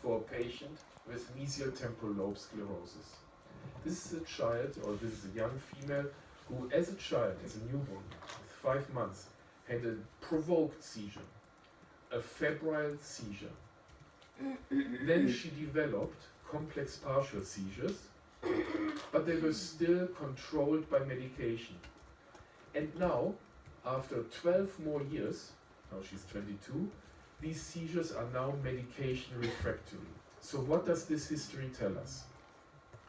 for a patient with mesial temporal lobe sclerosis. This is a child, or this is a young female, who as a child, as a newborn, with 5 months, had a provoked seizure, a febrile seizure. Then she developed complex partial seizures, but they were still controlled by medication. And now, after 12 more years, now she's 22, these seizures are now medication refractory. So what does this history tell us?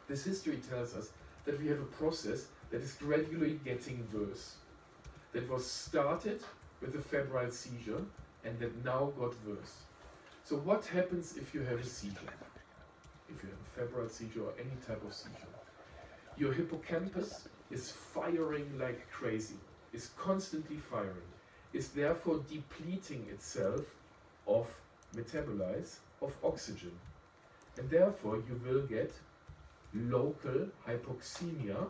This history tells us that we have a process that is gradually getting worse, that was started with a febrile seizure and that now got worse. So what happens if you have a seizure? If you have a febrile seizure or any type of seizure? Your hippocampus is firing like crazy, is constantly firing, is therefore depleting itself of metabolites, of oxygen. And therefore you will get local hypoxemia,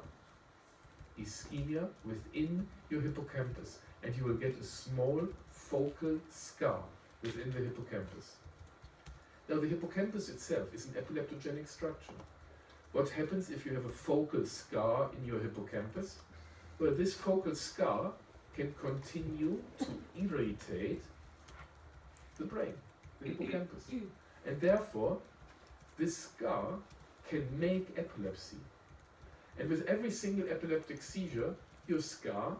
ischemia within your hippocampus, and you will get a small focal scar within the hippocampus. Now the hippocampus itself is an epileptogenic structure. What happens if you have a focal scar in your hippocampus? Well, this focal scar can continue to irritate the brain, the hippocampus. And therefore, this scar can make epilepsy. And with every single epileptic seizure, your scar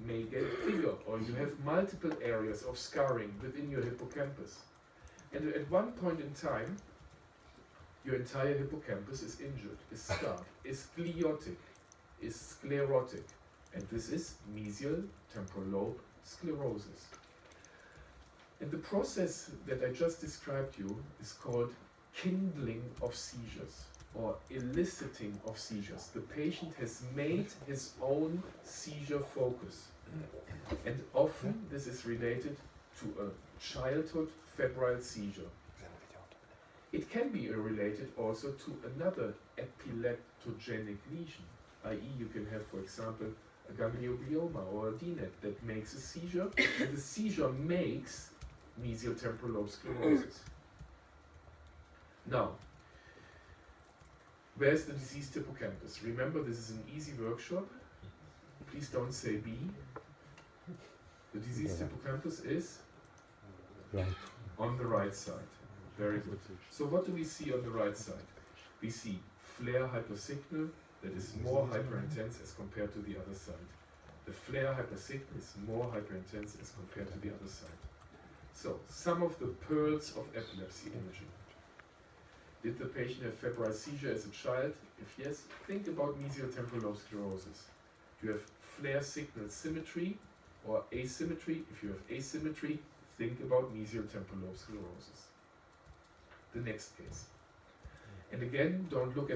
may get bigger, or you have multiple areas of scarring within your hippocampus. And at one point in time, your entire hippocampus is injured, is scarred, is gliotic, is sclerotic. And this is mesial temporal lobe sclerosis. And the process that I just described you is called kindling of seizures, or eliciting of seizures. The patient has made his own seizure focus. And often this is related to a childhood febrile seizure. It can be related also to another epileptogenic lesion, i.e. you can have, for example, a ganglioglioma or a DNET that makes a seizure, and the seizure makes mesial temporal lobe sclerosis. Now, where's the diseased hippocampus? Remember, this is an easy workshop. Please don't say B. The diseased hippocampus is on the right side. Very good. So what do we see on the right side? We see flare hypersignal that is more hyperintense as compared to the other side. The flare hypersignal is more hyperintense as compared to the other side. So, some of the pearls of epilepsy imaging. Did the patient have febrile seizure as a child? If yes, think about mesial temporal lobe sclerosis. Do you have flare signal symmetry or asymmetry? If you have asymmetry, think about mesial temporal lobe sclerosis. The next case. And again, don't look at